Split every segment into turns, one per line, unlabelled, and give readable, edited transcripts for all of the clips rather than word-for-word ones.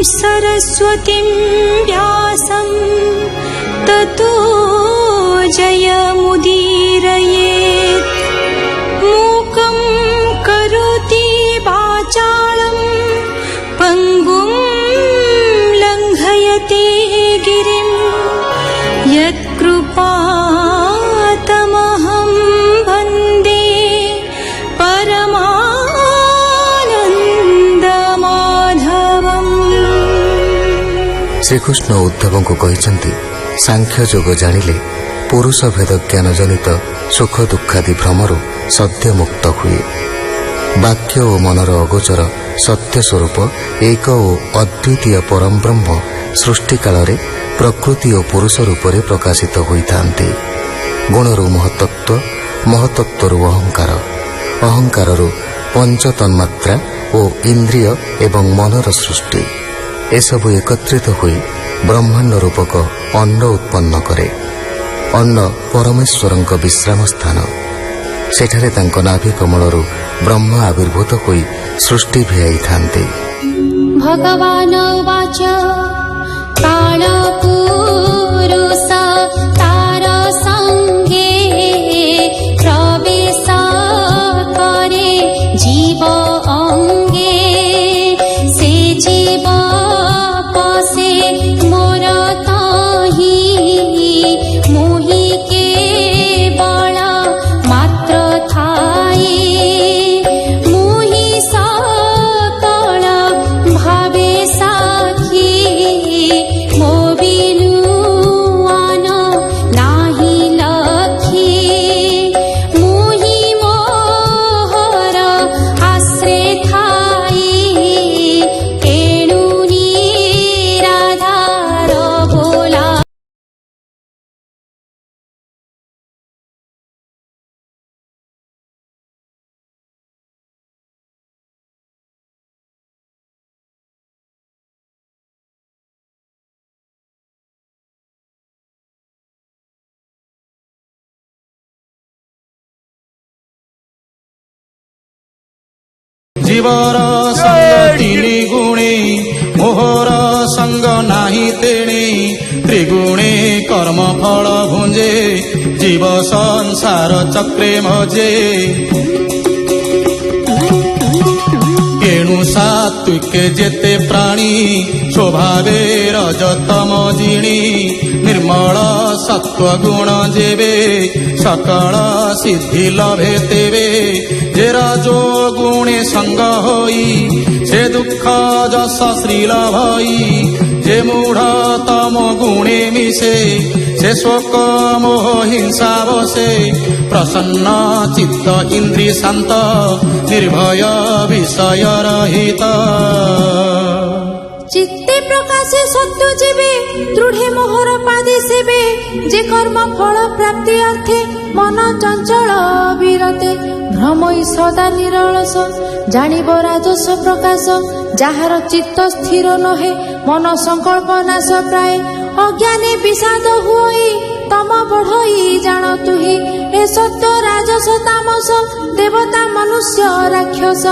सरस्वतीं व्यासं ततो जयमुदीरयेत्। मूकं करोति वाचालं पङ्गुं लङ्घयति गिरिं यत्कृपातमहं वन्दे परमानन्दमाधवम्।
श्रीकृष्ण उद्धव को कहते सांख्य जोग जानिले पुरुष भेद ज्ञान जनित सुख दुखादि भ्रमरू सद्य मुक्त हुए। वाक्य और मनर अगोचर सत्य स्वरूप एक और अद्वितीय परम ब्रह्म सृष्टि काल रे प्रकृति और पुरुष रूप से प्रकाशित होइथान्ते। गुणरू महतत्व, महतत्वरू अहंकार, अहंकाररू पंच तन्मात्रा और इंद्रिय एवं मनर सृष्टि एसबु एकत्रित होई ब्रह्मांड रूपक अन्न उत्पन्न करे। अन्न परमेश्वरଙ୍କ विश्राम स्थान। सेठारे तांको नाभि कमलरू ब्रह्म आविर्भूत होई सृष्टि भियाइथान्ते।
भगवान वाच कालपुरुष तार संगे प्रवेश करे जीव अंगे। से जीव पसे मोर ताहि मोहि केवल मात्र थाई। मोहि सकल भावे साखी मो बिनु आन नाही लखी। मोहि मोहर आश्रय थाई एणु निराधार बोला।
जीवर संग तीनि गुणे मोहर संग नाही तेणे। त्रिगुणे कर्म फल भुंजे जीव संसार चक्रे मजे। एणु सात्विके जेते प्राणी स्वभावे रजतम जिणी। निर्मल सत्व गुण जेबे सकल सिद्धि लभे तेबे। जे राजो गुणे संग होई से दुख जस श्रील भई। जे मूढ़ तम गुणे मिसे से शोक मोह हिंसा बसे। प्रसन्न चित्त इंद्रिय शांत निर्भय विषय रहित।
चित्ते प्रकाशे सत्य जीवे दृढ़े मोहर पादे सेवे। जे कर्म फल प्राप्ति अर्थे मन चंचल विरते। भ्रमई सदा निरलस जानिब राजस प्रकाश। जाहार चित्त स्थिर नहे मन संकल्प नाश प्राय। अज्ञानी विषाद हुई तम बढ़ई जान तुही। ए सत्य राजस तामस देवता मनुष्य राक्षस।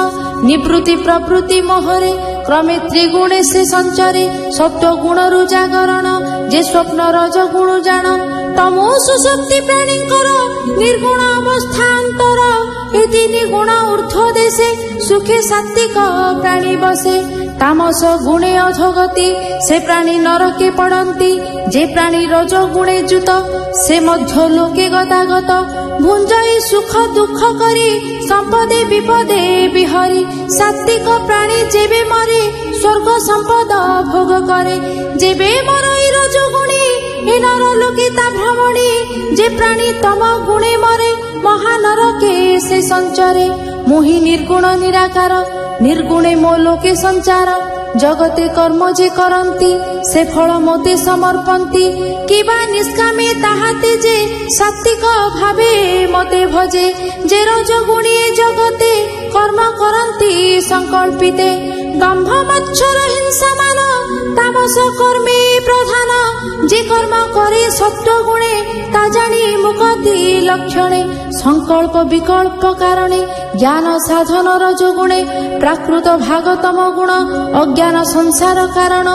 निवृत्ति प्रवृत्ति मोहरे क्रमे त्रिगुणे से संचरे। सत्व गुणरु जागरण जे स्वप्न रज गुण जान। तमो सुशक्ति प्राणी निर्गुण अवस्थान्तर। ए तीन गुण ऊर्ध्व देशे सुखे सात्विक प्राणी बसे। तामस गुणे अधोगति से प्राणी नरके पड़ती। जे प्राणी रज गुणे जुत से मध्य लोके गतागत। भुंजई सुख दुख करी संपदे विपदे बिहरी। सात्विक प्राणी जेबे मरे स्वर्ग संपद भोग करे। जेबे मरई रज गुणी ए नर लोके ता भ्रमणी। जे प्राणी तम गुणे मरे महानरके से संचरे। मोहि निर्गुण निराकार निर्गुणे मो लोके संचार। जगते कर्म जे करंती से फल मोते समर्पंती। किबा निष्कामे ताहाते जे सात्विक भावे मते भजे। जे रज गुणी जगते कर्म करंती संकल्पिते। दंभ मच्छर हिंसा मान তামস কর্মে প্রধান যে কর্ম করে সত্য গুণে তা জানি মুকতি লক্ষণে সংকল্প বিকল্প কারণে জ্ঞান সাধন রজগুণে প্রাকৃত ভাগতম গুণ অজ্ঞান সংসার কারণ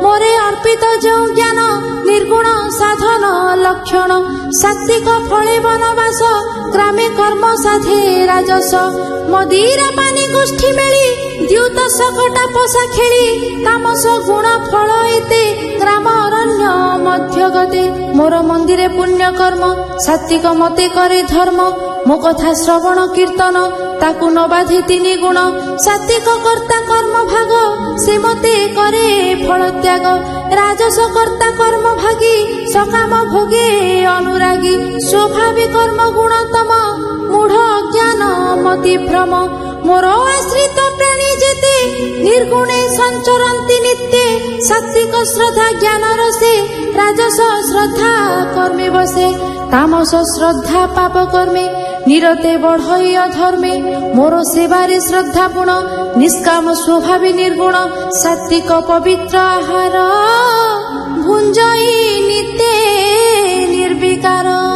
মোরে অর্পিত ଯେଉଁ জ্ঞାନ ନିର୍ଗୁଣ ସାଧନ ଲକ୍ଷଣ ସାତ୍ବିକ ଫଳେ ବନବାସ ଗ୍ରାମେ କର୍ମ ସାଧେ ରାଜସ ମଦିର ପାନି ଗୋଷ୍ଠୀ ମେଳି ଦ୍ୟୁତ ଶକଟା ପଶା ଖେଳି ତାମସ ଗୁଣ ଫଳ ଏତେ ଗ୍ରାମ ଅରଣ୍ୟ ମଧ୍ୟ ଗତେ ମୋର ମନ୍ଦିରେ ପୁଣ୍ୟ କର୍ମ ସାତ୍ବିକ ମତେ କରେ ଧର୍ମ ମୋ କଥା ଶ୍ରବଣ କୀର୍ତ୍ତନ ତାକୁ ନ ବାଧେ ତିନି ଗୁଣ ସାତ୍ବିକ କର୍ତ୍ତା କର୍ମ ଭାଗ ସେ ମତେ କରେ ଫଳ ତ୍ୟାଗ ରାଜସ କର୍ତ୍ତା କର୍ମ ଭାଗୀ ସକାମ ଭୋଗେ ଅନୁରାଗୀ ସ୍ୱଭାବେ କର୍ମ ଗୁଣତମ ମୂଢ ଅଜ୍ଞାନ ମତି ଭ୍ରମ ମୋର ଆଶ୍ରିତ ପ୍ରାଣୀ ଯେତେ ନିର୍ଗୁଣେ ସଞ୍ଚରନ୍ତି ନିତ୍ୟେ ସାତ୍ବିକ ଶ୍ରଦ୍ଧା ଜ୍ଞାନ ରସେ ରାଜସ ଶ୍ରଦ୍ଧା କର୍ମେ ବସେ ତାମସ ଶ୍ରଦ୍ଧା ପାପ କର୍ମେ ନିରତେ ବଢ଼ଇ ଅଧର୍ମେ ମୋର ସେବାରେ ଶ୍ରଦ୍ଧା ପୁଣ ନିଷ୍କାମ ସ୍ୱଭାବେ ନିର୍ଗୁଣ ସାତ୍ବିକ ପବିତ୍ର ଆହାର ଭୁଞ୍ଜଇ ନିତେ ନିର୍ବିକାର।